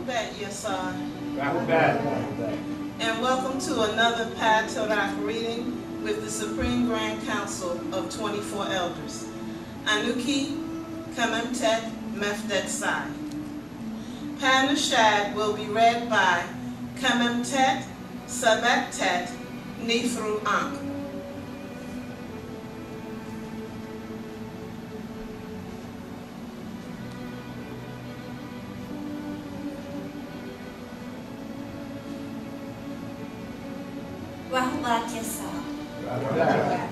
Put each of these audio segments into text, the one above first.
Rahubat Yasar. Rahubat. And welcome to another Taraq reading with the Supreme Grand Council of 24 Elders. Anuki Kamemtet Mefdet Sai. Panashad will be read by Kamemtet Sabektet Nifru Ankh. Rahubat Yasar. Rahubat.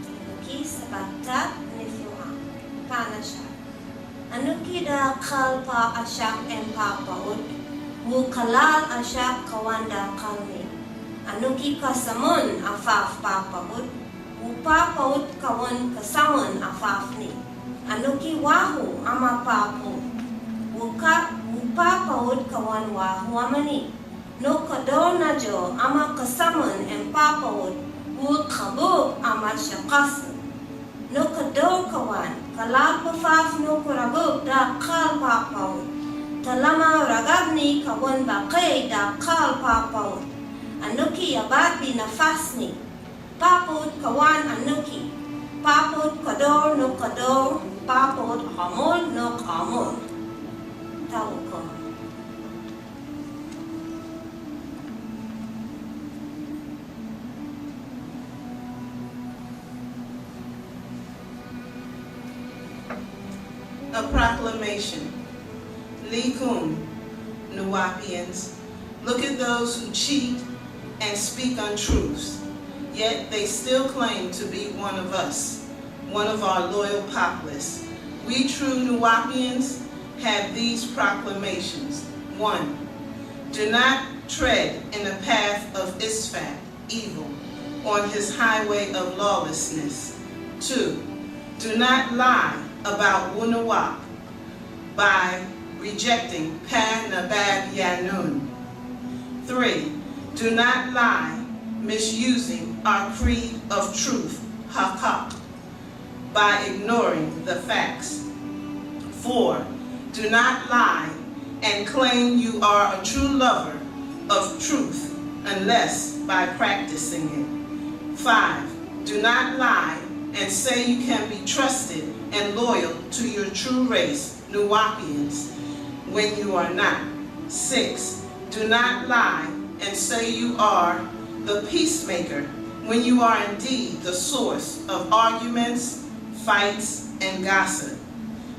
Anuki Sabatat Nifruam. Panashad. Anuki da kalpa ashak empapaud. Wukalal ashak kawanda kalmi. Anuki kasamun afaf papaud. Wupapaud kawan kasamun afafni. Anuki wahu amapapu. Wupapaud kawan wahu amani. No kadona jo ama kasaman and papawod would kabub ama shakasan. No kado kawan, kalapafaf no kurabub da kal papawod. Talama ragabni kawan bakay da kal papawod. Anuki abad binafasni. Papawod kawan anuki. Papawod kador no kador. Papawod hamol no hamol. Tawag ko. A proclamation. Likum, Nuwaupians, look at those who cheat and speak untruths, yet they still claim to be one of us, one of our loyal populace. We true Nuwaupians have these proclamations. 1. Do not tread in the path of Isfat, evil, on his highway of lawlessness. 2. Do not lie about Wu-Nuwaup by rejecting Pa-Nabab Yanun. 3. Do not lie, misusing our creed of truth, Hakak, by ignoring the facts. 4. Do not lie and claim you are a true lover of truth unless by practicing it. 5. Do not lie and say you can be trusted and loyal to your true race, Nuwaupians, when you are not. 6. Do not lie and say you are the peacemaker when you are indeed the source of arguments, fights, and gossip.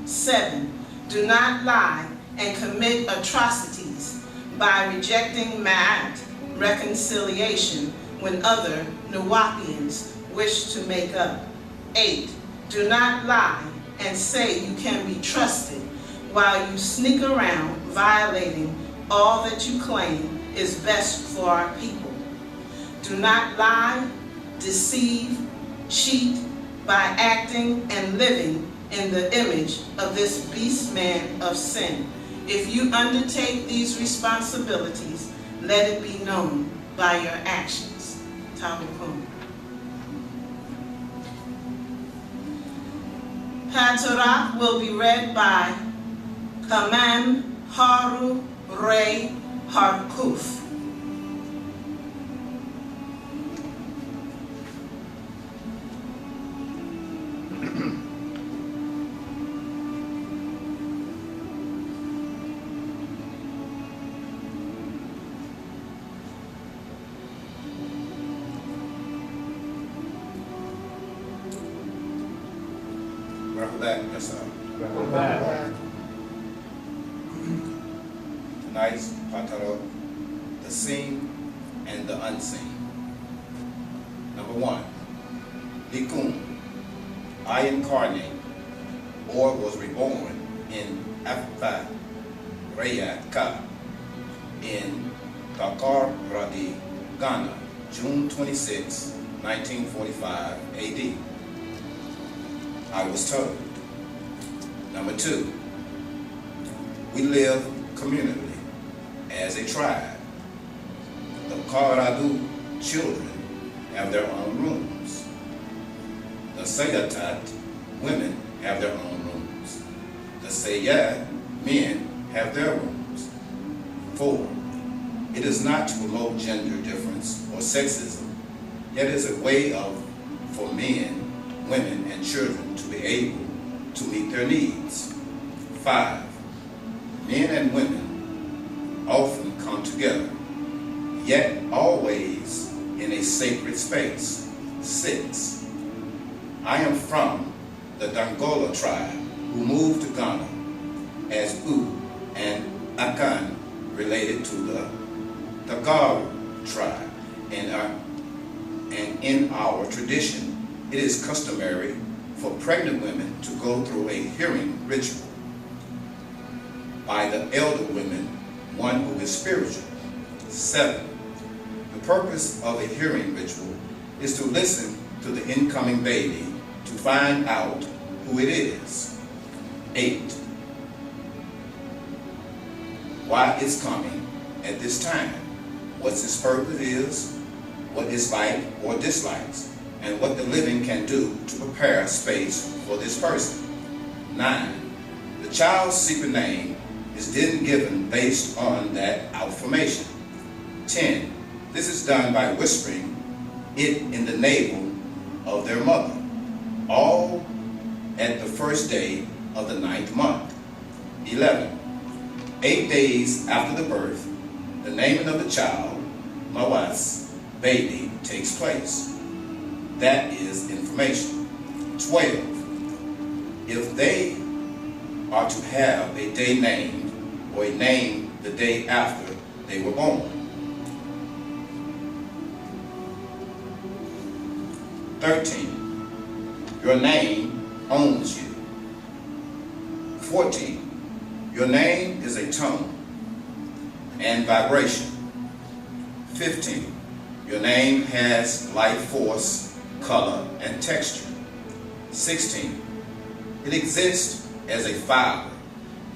7. Do not lie and commit atrocities by rejecting ma'at, reconciliation, when other Nuwaupians wish to make up. 8. Do not lie and say you can be trusted while you sneak around violating all that you claim is best for our people. Do not lie, deceive, cheat by acting and living in the image of this beast man of sin. If you undertake these responsibilities, let it be known by your actions. Tawakum. Taraq will be read by Kamam Haru Ray Harkuf. Rahubat Yasar. Rahubat. Tonight's Pataro, the seen and the unseen. Number 1, Likum, I incarnate or was reborn in Affa Rayat Ka in Dakar, Radi, Ghana, June 26, 1945 AD. I was told. Number 2, we live communally as a tribe. The Karadu children have their own rooms. The Sayatat women have their own rooms. The Sayyad men have their rooms. 4. It is not to promote gender difference or sexism, yet is a way for men, women, and children to be able to meet their needs. 5. Men and women often come together, yet always in a sacred space. 6. I am from the Dongola tribe who moved to Ghana as U and Akan related to the Tagaru tribe. And in our tradition, it is customary for pregnant women to go through a hearing ritual by the elder women, one who is spiritual. 7. The purpose of a hearing ritual is to listen to the incoming baby to find out who it is. 8. Why it's coming at this time, what its purpose is, what its like or dislikes, and what the living can do to prepare space for this person. 9. The child's secret name is then given based on that affirmation. 10. This is done by whispering it in the navel of their mother, all at the first day of the 9th month. 11. 8 days after the birth, the naming of the child, Mawas, baby, takes place. That is information. 12. If they are to have a day named or a name the day after they were born. 13. Your name owns you. 14. Your name is a tone and vibration. 15. Your name has life force, color, and texture. 16. It exists as a fiber,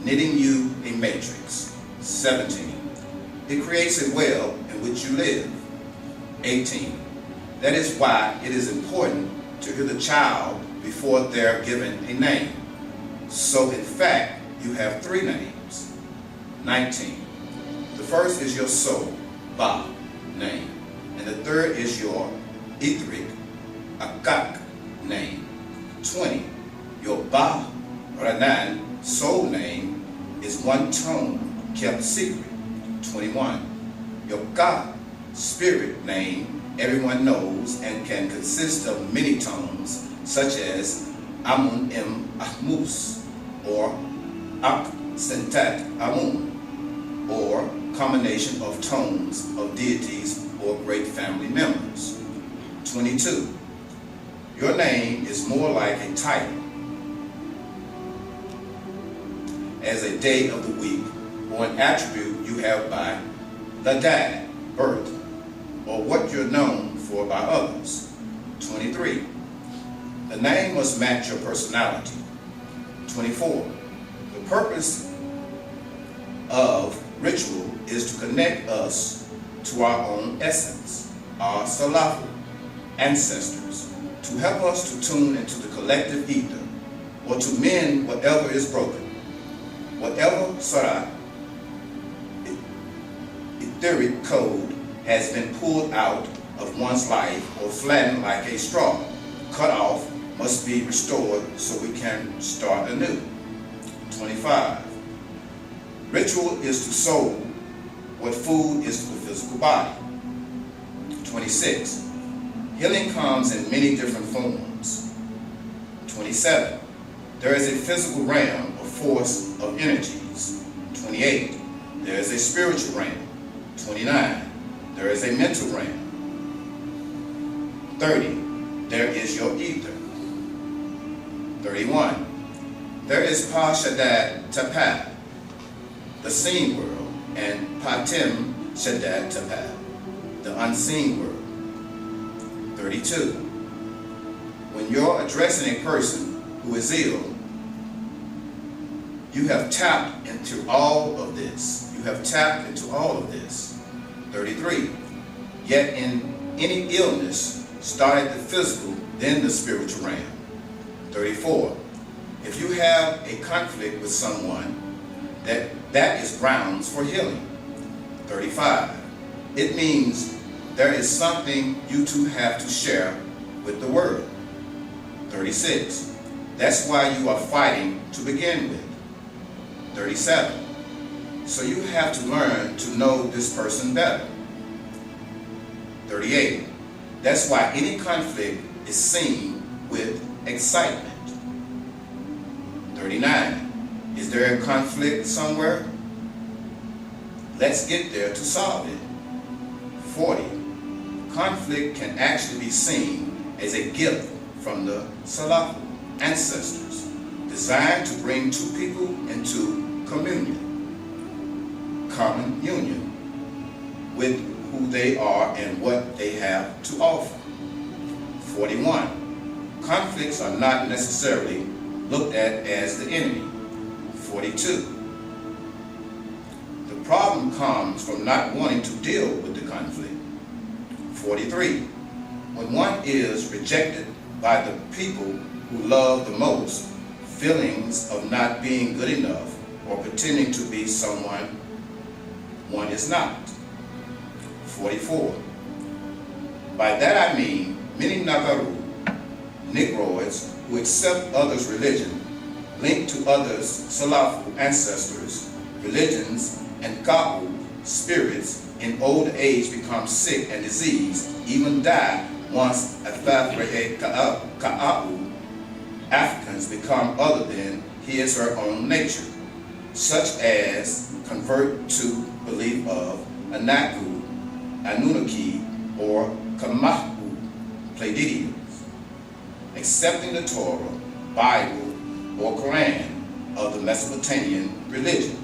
knitting you a matrix. 17. It creates a web in which you live. 18. That is why it is important to hear the child before they're given a name. So in fact, you have 3 names. 19. The first is your soul, Ba, name. And the third is your etheric, Akak, name. 20. Your Ba, Ranan, soul name is one tone kept secret. 21. Your Ka, spirit name, everyone knows and can consist of many tones, such as Amun M Ahmus, or Ak Sentat Amun, or combination of tones of deities or great family members. 22. Your name is more like a title, as a day of the week, or an attribute you have by the dad, birth, or what you're known for by others. 23. The name must match your personality. 24. The purpose of ritual is to connect us to our own essence, our Salafu ancestors, to help us to tune into the collective ether, or to mend whatever is broken. Whatever Sarah, etheric code, has been pulled out of one's life or flattened like a straw, cut off, must be restored so we can start anew. 25. Ritual is to soul what food is to the physical body. 26. Healing comes in many different forms. 27. There is a physical realm of force of energies. 28. There is a spiritual realm. 29. There is a mental realm. 30. There is your ether. 31. There is Pa Shaddad Tapad, the seen world, and Patim Shaddad Tapad, the unseen world. 32. When you're addressing a person who is ill, you have tapped into all of this. You have tapped into all of this. 33. Yet in any illness, start at the physical, then the spiritual realm. 34. If you have a conflict with someone, that is grounds for healing. 35. It means there is something you two have to share with the world. 36. That's why you are fighting to begin with. 37. So you have to learn to know this person better. 38. That's why any conflict is seen with excitement. 39. Is there a conflict somewhere? Let's get there to solve it. 40. Conflict can actually be seen as a gift from the Salafu ancestors, designed to bring two people into common union with who they are and what they have to offer. 41. Conflicts are not necessarily looked at as the enemy. 42. The problem comes from not wanting to deal with the conflict. 43. When one is rejected by the people who love the most, feelings of not being good enough or pretending to be someone one is not. 44. By that I mean many Nagaru, Negroids who accept others' religion, linked to others' Salafu ancestors, religions, and Ka'u spirits, in old age become sick and diseased, even die once Ka'u Africans become other than his or her own nature, such as convert to belief of Anaku, Anunnaki, or Kamahu Pleiadians, accepting the Torah, Bible, or Quran of the Mesopotamian religion.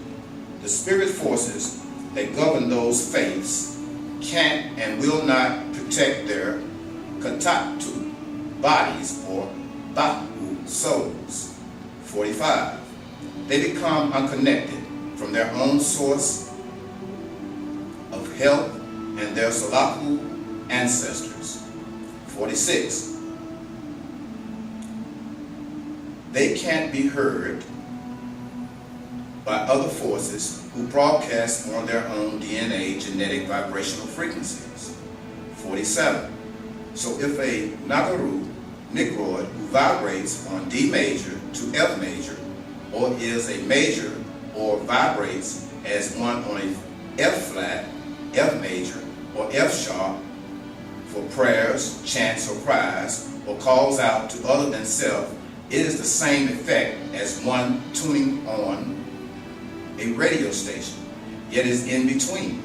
The spirit forces that govern those faiths can't and will not protect their katatu bodies or bahu souls. 45. They become unconnected from their own source of help and their Salafu ancestors. 46. They can't be heard by other forces who broadcast on their own DNA genetic vibrational frequencies. 47. So if a Nagaru Negroid who vibrates on D major to F major, or is a major or vibrates as one on a F flat, F major, or F sharp for prayers, chants, or cries, or calls out to other than self, it is the same effect as one tuning on a radio station, yet is in between.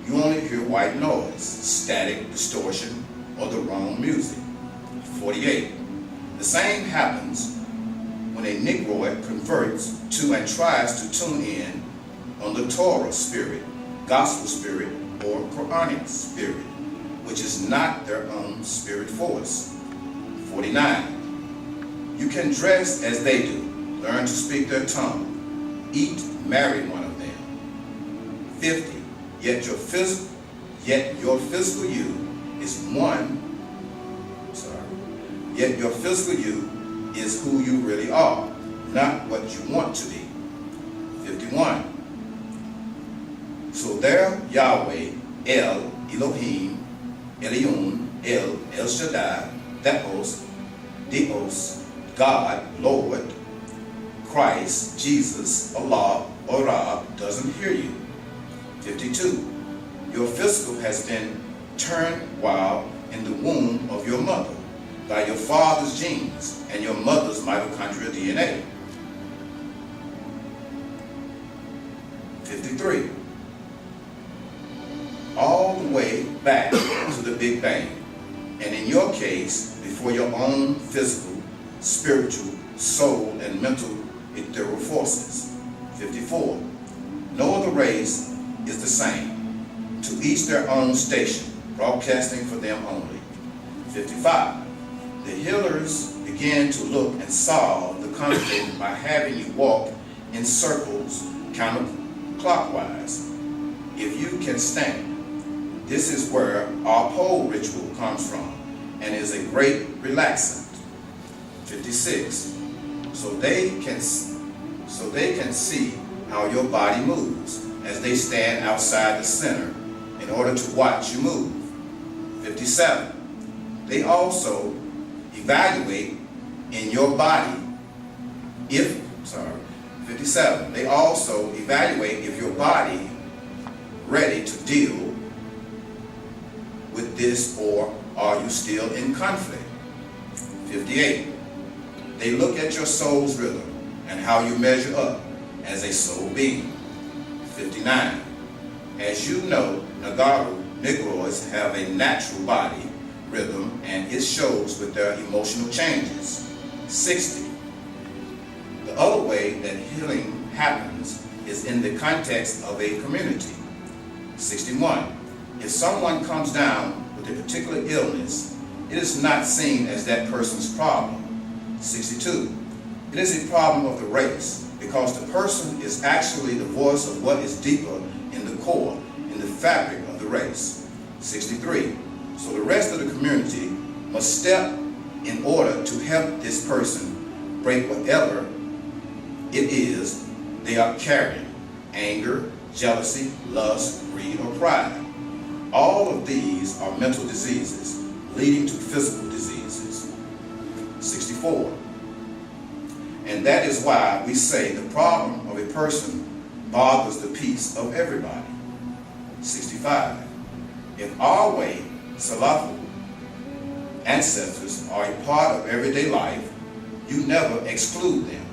You only hear white noise, static, distortion, or the wrong music. 48. The same happens when a Negroid converts to and tries to tune in on the Torah spirit, gospel spirit, or Quranic spirit, which is not their own spirit force. 49. You can dress as they do, learn to speak their tongue, eat, marry one of them. 50. Yet your physical you is Yet your physical you is who you really are, not what you want to be. 51. So there Yahweh, El, Elohim, Elion, El Shaddai, Theos, Dios, God, Lord, Christ, Jesus, Allah, or Rab doesn't hear you. 52. Your physical has been turned while in the womb of your mother by your father's genes and your mother's mitochondrial DNA. 53. All the way back to the Big Bang, and in your case, before your own physical, spiritual, soul, and mental ethereal forces. 54. No other race is the same. To each their own station, broadcasting for them only. 55. The healers began to look and solve the conflict by having you walk in circles counterclockwise. If you can stand. This is where our pole ritual comes from and is a great relaxant. 56. So they can see how your body moves, as they stand outside the center in order to watch you move. 57. They also evaluate in your body 57. They also evaluate if your body ready to deal with this, or are you still in conflict? 58. They look at your soul's rhythm and how you measure up as a soul being. 59. As you know, Negroids have a natural body rhythm, and it shows with their emotional changes. 60. The other way that healing happens is in the context of a community. 61. If someone comes down with a particular illness, it is not seen as that person's problem. 62. It is a problem of the race, because the person is actually the voice of what is deeper in the core, in the fabric of the race. 63. So the rest of the community must step in order to help this person break whatever it is they are carrying: anger, jealousy, lust, greed, or pride. All of these are mental diseases leading to physical diseases. 64. And that is why we say the problem of a person bothers the peace of everybody. 65. If our way, Salafu, ancestors are a part of everyday life, you never exclude them,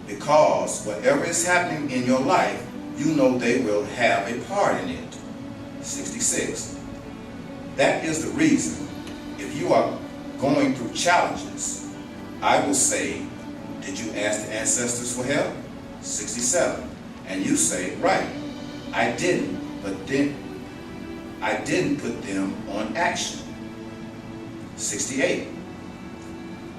because whatever is happening in your life, you know they will have a part in it. 66. That is the reason, if you are going through challenges, I will say, did you ask the ancestors for help? 67. And you say, right, I didn't, but then I didn't put them on action. 68.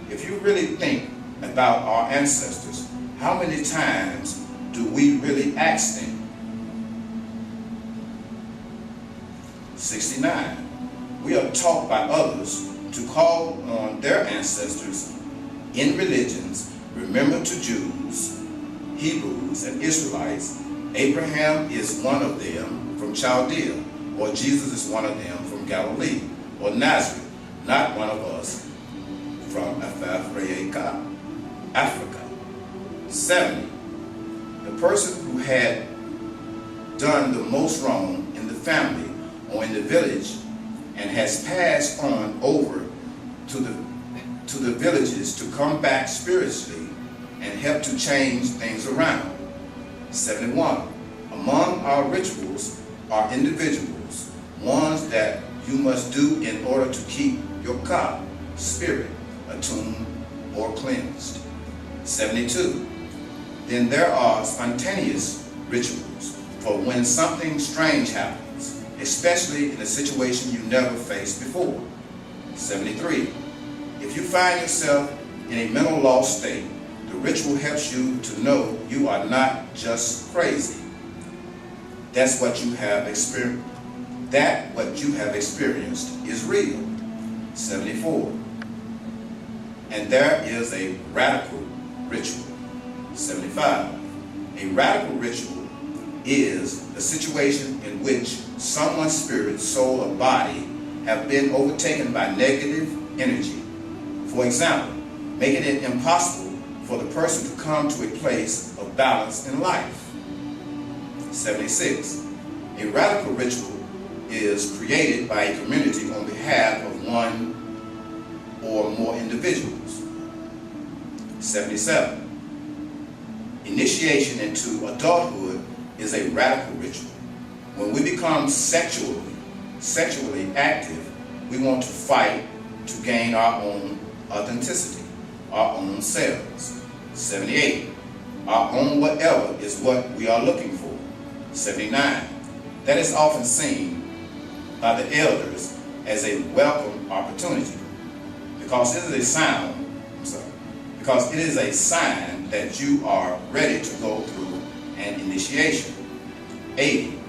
If you really think about our ancestors, how many times do we really ask them? 69. We are taught by others to call on their ancestors in religions. Remember, to Jews, Hebrews, and Israelites, Abraham is one of them from Chaldea, or Jesus is one of them from Galilee, or Nazareth, not one of us from Africa. 70. The person who had done the most wrong in the family or in the village and has passed on over to the villages to come back spiritually and help to change things around. 71. Among our rituals are individuals, ones that you must do in order to keep your ka, spirit, attuned or cleansed. 72. Then there are spontaneous rituals for when something strange happens, especially in a situation you never faced before. 73. If you find yourself in a mental lost state, the ritual helps you to know you are not just crazy. That's what you have experienced. That what you have experienced is real. 74. And there is a radical ritual. 75. A radical ritual is the situation in which someone's spirit, soul, or body have been overtaken by negative energy. For example, making it impossible for the person to come to a place of balance in life. 76. A radical ritual is created by a community on behalf of one or more individuals. 77. Initiation into adulthood is a radical ritual. When we become sexually active, we want to fight to gain our own authenticity, our own selves. 78. Our own whatever is what we are looking for. 79. That is often seen by the elders as a welcome opportunity, because it is a sign that you are ready to go through an initiation. 80.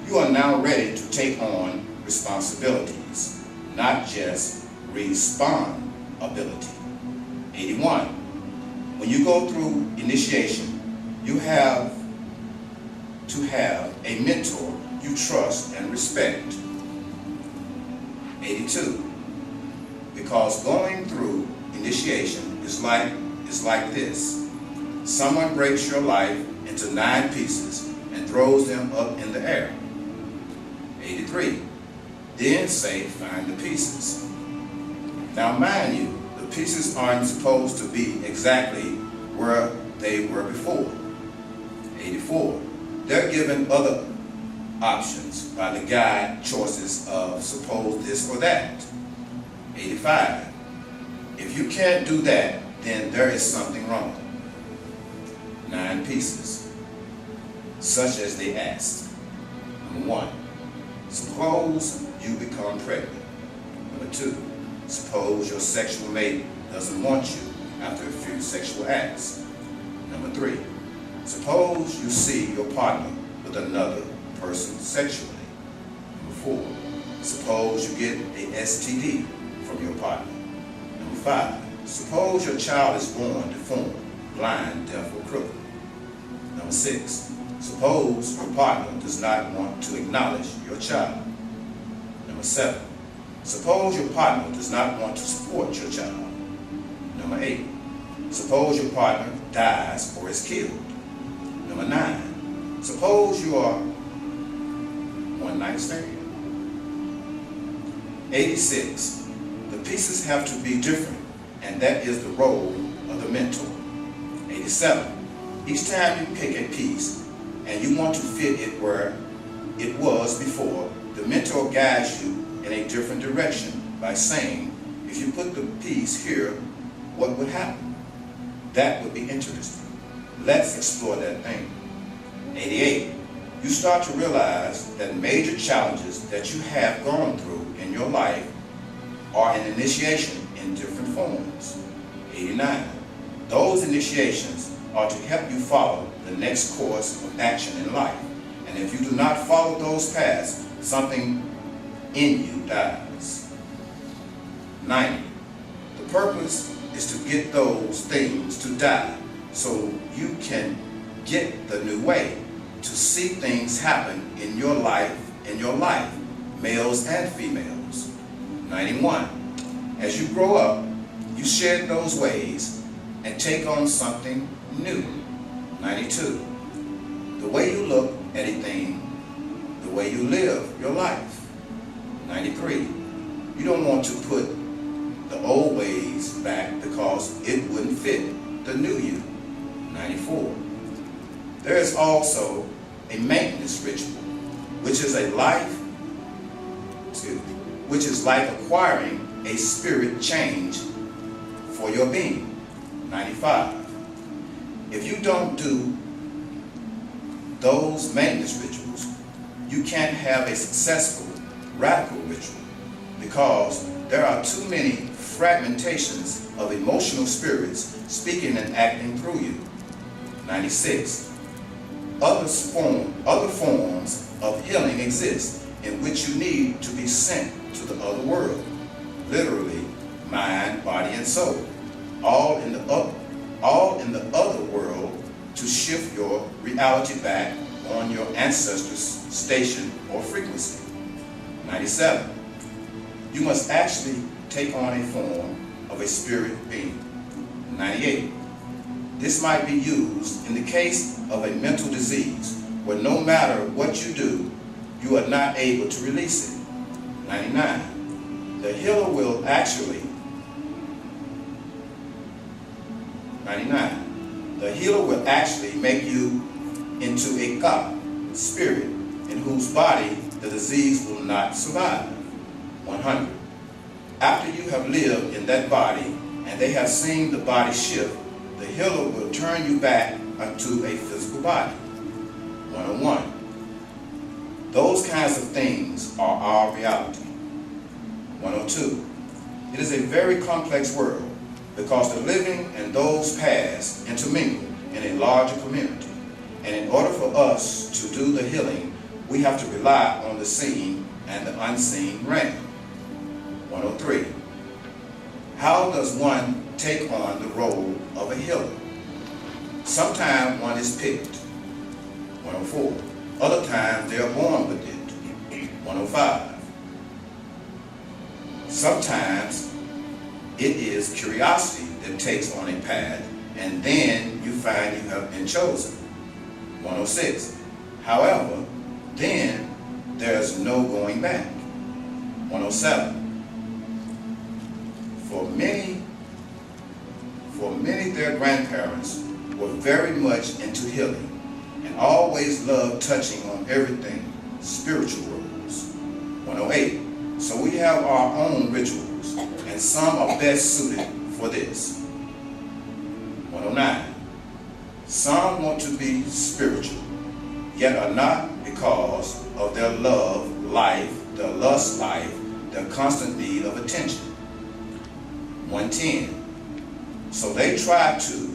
You are now ready to take on responsibilities, not just responsibility. 81. When you go through initiation, you have to have a mentor you trust and respect. 82. Because going through initiation is like this. Someone breaks your life into 9 pieces and throws them up in the air. 83. Then say, find the pieces. Now mind you, the pieces aren't supposed to be exactly where they were before. 84. They're given other options by the guide choices of suppose this or that. 85. If you can't do that, then there is something wrong. 9 pieces, such as they asked. Number 1, suppose you become pregnant. Number 2, suppose your sexual mate doesn't want you after a few sexual acts. Number 3, suppose you see your partner with another person sexually. Number 4, suppose you get a STD from your partner. Number 5, suppose your child is born deformed, blind, deaf, or crooked. Number 6, suppose your partner does not want to acknowledge your child. Number 7, suppose your partner does not want to support your child. Number 8, suppose your partner dies or is killed. Number 9, suppose you are one-night stand. 86, the pieces have to be different, and that is the role of the mentor. 87, each time you pick a piece and you want to fit it where it was before, the mentor guides you in a different direction by saying, if you put the piece here, what would happen? That would be interesting. Let's explore that thing. 88, you start to realize that major challenges that you have gone through in your life are an initiation in different forms. 89, those initiations are to help you follow the next course of action in life. And if you do not follow those paths, something in you dies. 90, the purpose is to get those things to die so you can get the new way to see things happen in your life, males and females. 91, as you grow up, you shed those ways and take on something new. 92, the way you look at a thing, the way you live your life. 93, you don't want to put the old ways back because it wouldn't fit the new you. 94, there is also a maintenance ritual, which is like acquiring a spirit change for your being. 95, if you don't do those maintenance rituals, you can't have a successful radical ritual because there are too many fragmentations of emotional spirits speaking and acting through you. 96, other forms of healing exist in which you need to be sent to the other world, literally mind, body, and soul, all in the other world to shift your reality back on your ancestors' station or frequency. 97, you must actually take on a form of a spirit being. 98, this might be used in the case of a mental disease where no matter what you do, you are not able to release it. 99, the healer will actually make you into a God, spirit, in whose body the disease will not survive. 100, after you have lived in that body and they have seen the body shift, the healer will turn you back unto a physical body. 101, those kinds of things are our reality. 102, it is a very complex world because the living and those past intermingle in a larger community. And in order for us to do the healing, we have to rely on the seen and the unseen realm. 103, how does one take on the role of a healer? Sometimes one is picked. 104, Other times they are born with it. 105. Sometimes it is curiosity that takes on a path, and then you find you have been chosen. 106. However, then there's no going back. 107. For many, their grandparents were very much into healing and always loved touching on everything spiritual rules. 108. So we have our own rituals, and some are best suited for this. 109. Some want to be spiritual, yet are not because of their love life, their lust life, their constant need of attention. 110. So they try to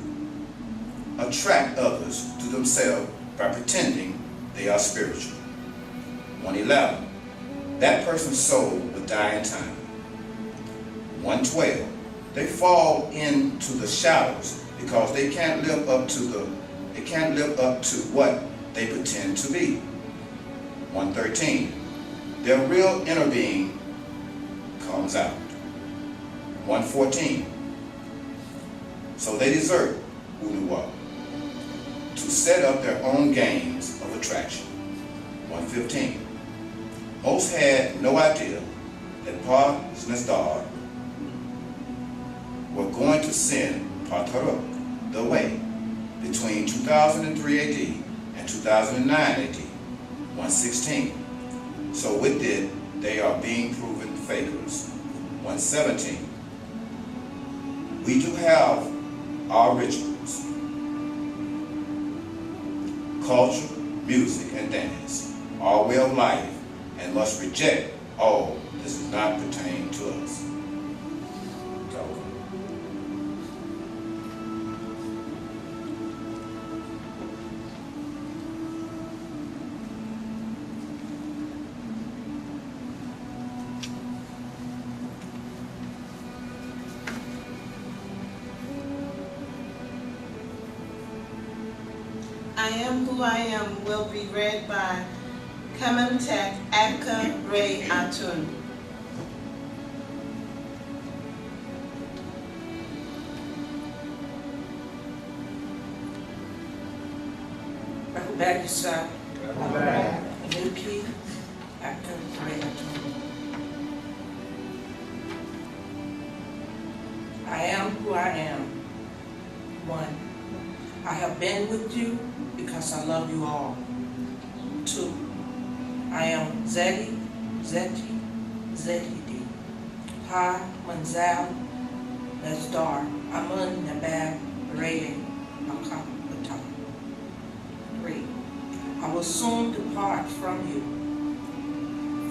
attract others to themselves by pretending they are spiritual. 111. That person's soul will die in time. 112. They fall into the shadows because they can't live up to what they pretend to be. 113. Their real inner being comes out. 114. So they desert Wu-Nuwaup to set up their own games of attraction. 115. Most had no idea that Taraq were going to send Taraq the way between 2003 AD and 2009 AD. 116. So with it, they are being proven fakers. 117. We do have our rituals, culture, music, and dance, our way of life, and must reject all that does not pertain to us. I Am Who I Am will be read by Kementek Abka Ray Atun. Bagisa, Nuki, Abka Ray Atun. I am who I am. 1. I have been with you because I love you all. 2. I am Zeti, Zedi, Ha, Manzal, Nazdar, Amun, Nabab, Reye, Akapata. 3. I will soon depart from you.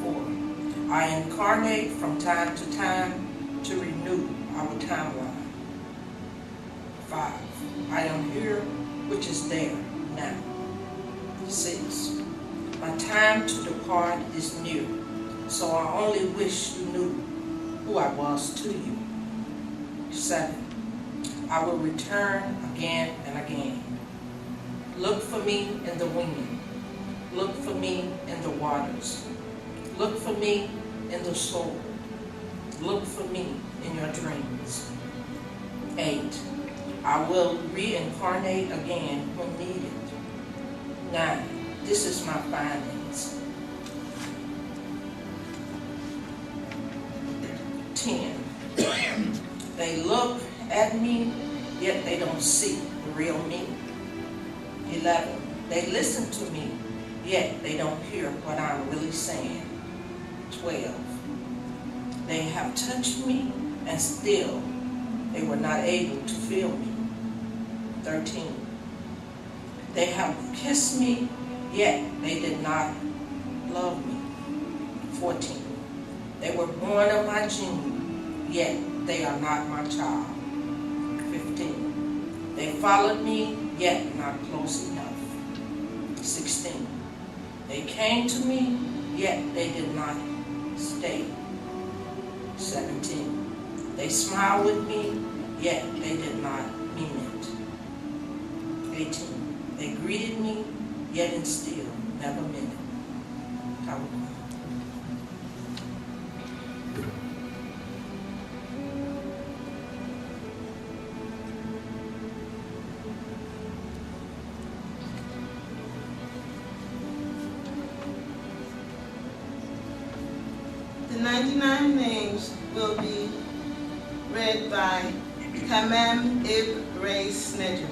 4. I incarnate from time to time to renew our timeline. 5. I am here, which is there now. 6. My time to depart is near, so I only wish you knew who I was to you. 7. I will return again and again. Look for me in the wind. Look for me in the waters. Look for me in the soul. Look for me in your dreams. 8. I will reincarnate again when needed. 9. This is my findings. 10. They look at me, yet they don't see the real me. 11. They listen to me, yet they don't hear what I'm really saying. 12. They have touched me, and still they were not able to feel me. 13. They have kissed me, yet they did not love me. 14. They were born of my gene, yet they are not my child. 15. They followed me, yet not close enough. 16. They came to me, yet they did not stay. 17. They smiled with me, yet they did not mean it. 18. They greeted me, yet and still have a minute. Taraq. The 99 names will be read by Hamam Ibn Ray Snedger.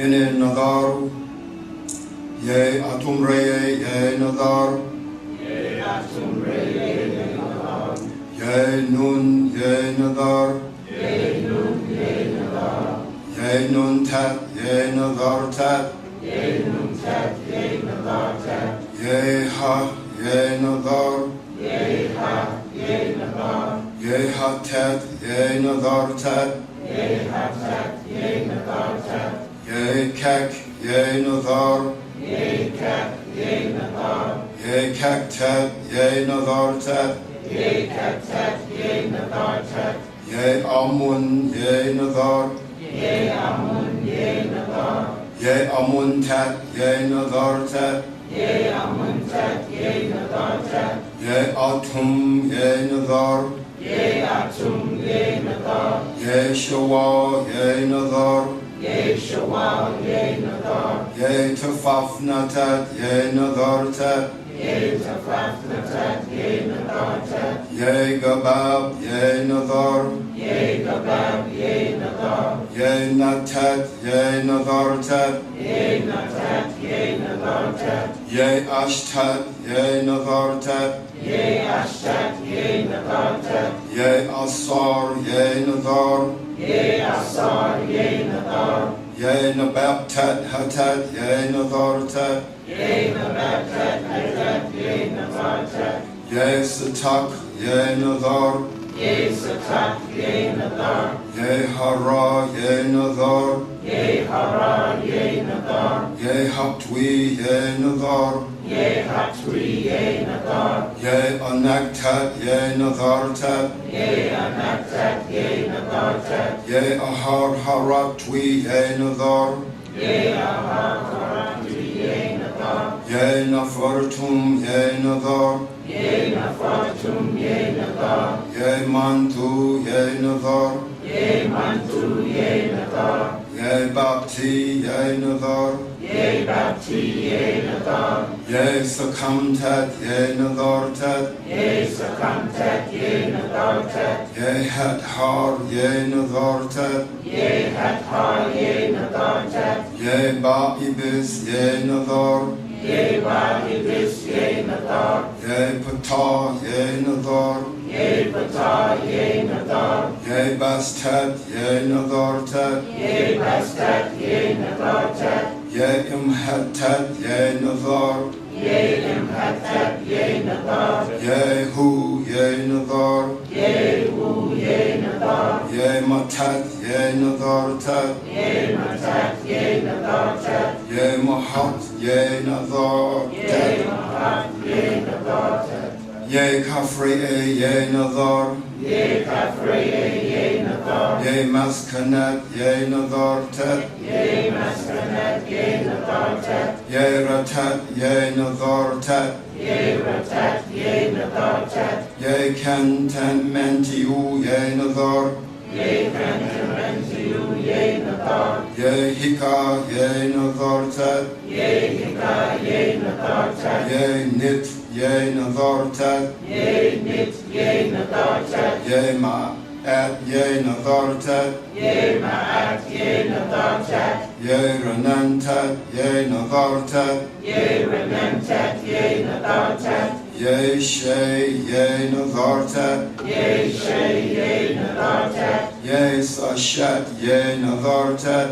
Ine nadaru, ye atumreye ye nadaru, ye nun ye nadaru, ye nun tat ye nadar tat, ye ha ye nadar, ye ha tat ye nadar tat, ye kak ye nadar, ye kak tat ye nadar tat, ye amun ye nadar, ye amun tat ye nadar tat, ye atum ye nadar, ye shawa ye nadar, ye tafafna tat ye nadar tat, ye gabab ye nadar, ye natat ye nadar tat, ye ashtat ye nadar tat, ye asar ye nadar, ye nabab tat hatat ye nadar tat, ye satak ye nadar, ye hara ye nadar, ye haptwi ye nadar, ye anaktat ye nadar tat, ye ahar haratwi ye nadar, ye nafartum ye nadar, ye mantu ye nadar, ye bapti ye nadar, ye sakamtat ye nadar tat, ye hathar ye nadar tat, ye ba'ibis ye nadar, ye patah ye nadar, ye bastat ye nadar tat, ye imhatat ye nadar, ye hu ye nadar, ye matat ye nadar tat, ye mahat ye nadar tat, ye kafri ye nadar, ye maskanat ye nadar tat, ye ratat ye nadar tat, ye kantan mentiu ye nadar, ye hika ye nadar tat, ye nit ye nadar tat, ye ma'at ye nadar tat, ye ranantat ye nadar tat, ye shay ye nadar tat, ye sashat ye nadar tat,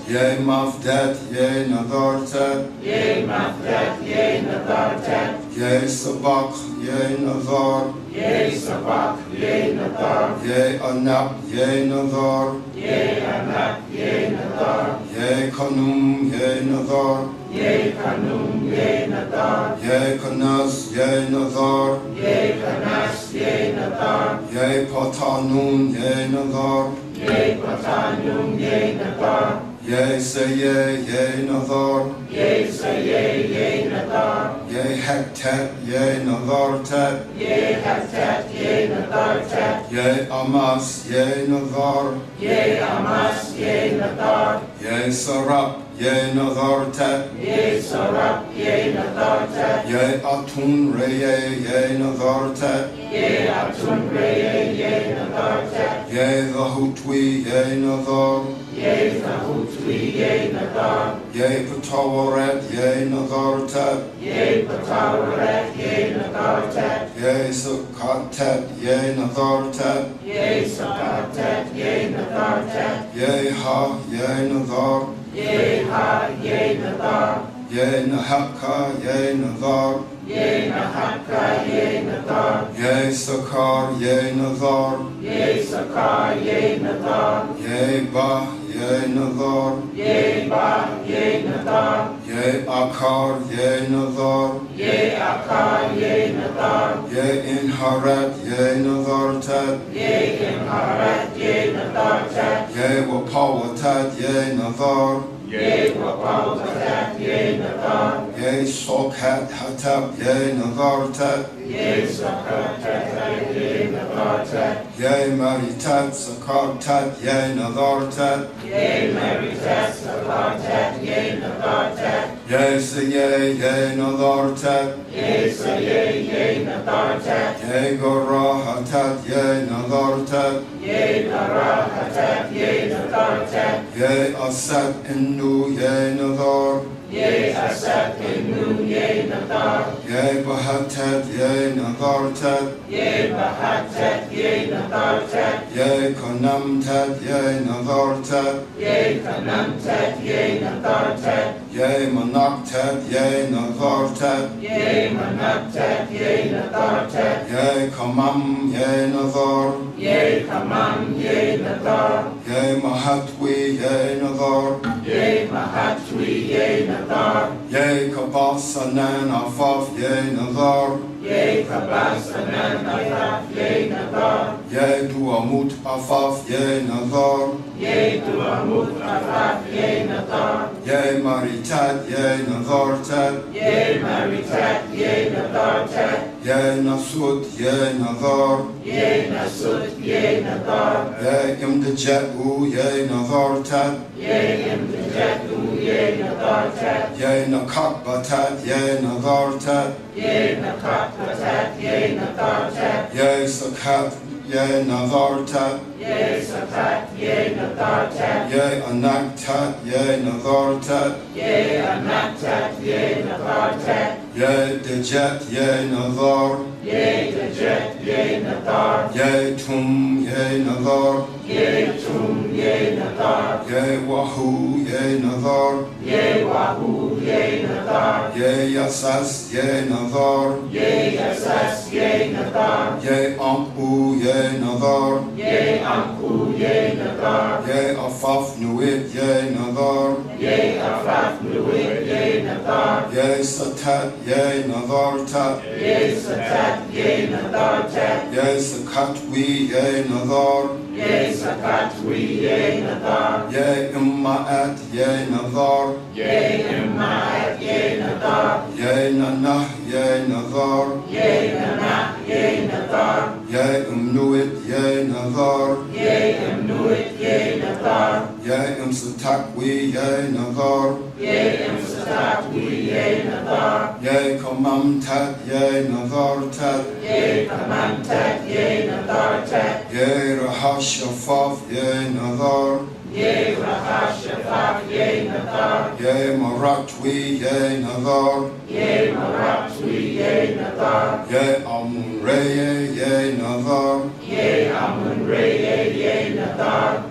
Ye mafdat, ye nazartat. Ye mafdat, ye nadartat. Ye sabak, ye nazar. Ye sabak, ye nadar. Ye anak, ye nazar. Ye anak, ye nadar. Ye kanum, ye nazar. Ye kanum, ye nadar. Ye kanas, ye nazar. Ye kanas, ye nadar. Ye patanun, ye nazar. Ye patanum, ye nadar. Ye saye, ye nazar. Ye saye, ye nadar. Ye hektat, ye nazartat. Ye hatat, ye nadartat. Ye amas, ye nazar. Ye amas, ye nadar. Ye sarap, ye nazartat. Ye sarap, ye nadartat. Ye atun reye, ye nazartat. Ye atun reye, ye nadartat. Ye zahutwi, ye nazar. Ye zahutwi, ye nadar. Ye patawaret, ye nazartat. Ye patawaret, ye nadartat. Ye sukatat, ye nazartat. Ye sakatat, ye nadartat. Ye ha, ye nazar. Ye ha, ye nadar. Ye nahaka, ye nazar. Ye nahaka, ye nadar. Ye sakar, ye nazar. Ye sakar, ye nadar. Ye ba, ye nazar. Ye ba, ye nadar. Ye akar, ye nazar. Ye akar, ye nadar. Ye inharat, ye nazartat. Ye imharat, ye nadartat. Ye wapawatat, ye nazar. Ye wapawatat, ye nadar. Ye shokat hatab, ye nazartat. Ye sakatat, ye nadartat. Ye maritat, sakartat, ye nazartat. Ye maritat, sakartat, ye nadartat. Ye saye, ye nazartat. Ye saye, ye nadartat. Ye gorahatat, ye nazartat. Ye narahatat, ye nadartat. Ye asat innu, ye nazar. Ye asat inu, ye nadar. Ye bahatat, ye nazartat. Ye bahatat, ye nadartat. Ye konamtat, ye nazartat. Ye kanamtat, ye nadartat. Ye manaktat, ye nazartat. Ye manaptat, ye nadartat. Ye kamam, ye nazar. Ye kamam, ye nadar. Ye mahatwi, ye nazar. Ye mahatwi, ye nadar. Ye kabasanan afaf, ye nazar. Ye kabasanan afaf, ye nadar. Ye duamut afaf, ye nazar. Ye duamut afaf, ye nadar. Ye maritat, ye nazartat. Ye maritat, ye nadartat. Ye nasut, ye nazar. Ye nasut, ye nadar. Ye imdijatu, ye nazartat. Ye imtijatu, ye nadartat. Ye nakakbatat, ye nazartat. Ye nakakbatat, ye nadartat. Ye sakat, ye nazartat. Ye sakat, ye nadartat. Ye anaktat, ye nazartat. Ye anaktat, ye nadartat. Ye dejet, ye nazar. Ye dejet, ye nadar. Ye tum, ye nazar. Ye tum, ye nadar. Ye wahu, ye nazar. Ye wahu, ye nadar. Ye yasas, ye nazar. Ye yasas, ye nadar. Ye ampu, ye nazar. Ye amku, ye nadar. Ye afaf nuit, ye nazar. Ye afaf nuit, ye nadar. Ye satat, ye nazartat. Ye satat, ye nadartat. Ye sakatwi, ye nazar. Ye sakatwi, ye nadar. Ye immaat, ye nazar. Ye immaat, ye nadar. Ye nanah, ye nazar. Ye nanah, ye nadar. Ye umnuit, ye nazar. Ye imnuit, ye nadar. Ye imsatakwi, ye nazar. Ye imsatakwi, ye nadar. Ye kamamtat, ye nazartat. Ye kamamtat, ye nadartat. Ye rahashafaf, ye nazar. Ye rahashafaf, ye nadar. Ye maratwi, ye nazar. Ye maratwi, ye nadar. Ye amunreye, ye nazar. Ye amun reye, ye nadar.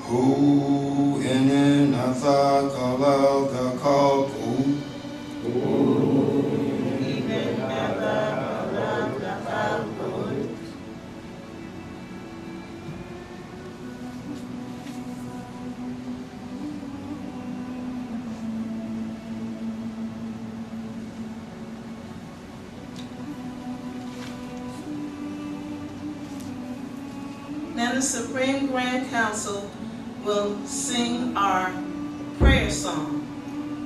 Hu inin Asa Kala Gakapu. Now the Supreme Grand Council will sing our prayer song,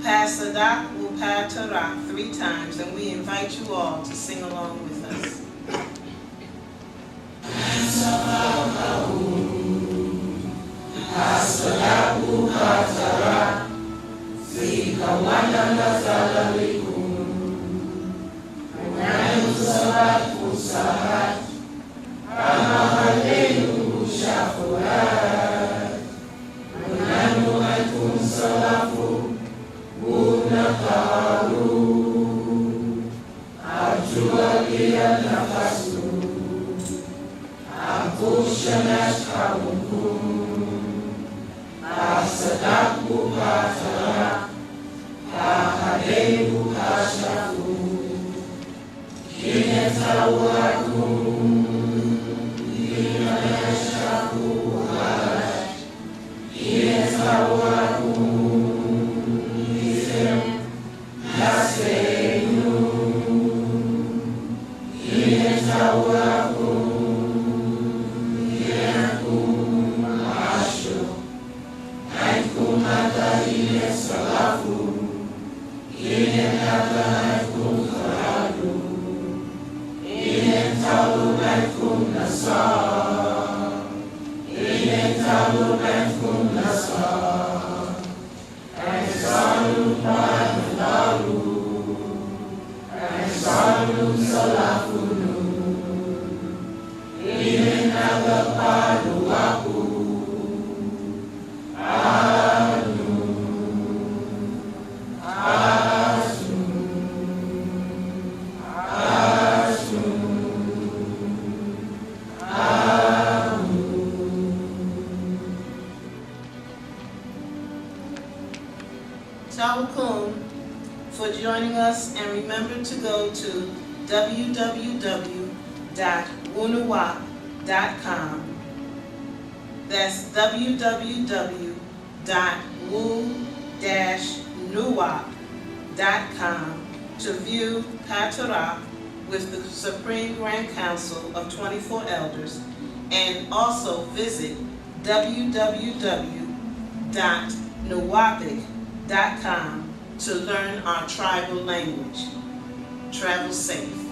Taraq, Taraq, 3 times, and we invite you all to sing along with us. Taraq for joining us, and remember to go to www.Wu-Nuwaup.com. That's www.Wu-Nuwaup.com to view Taraq with the Supreme Grand Council of 24 Elders, and also visit www.Nuwaupic.com to learn our tribal language. Travel safe.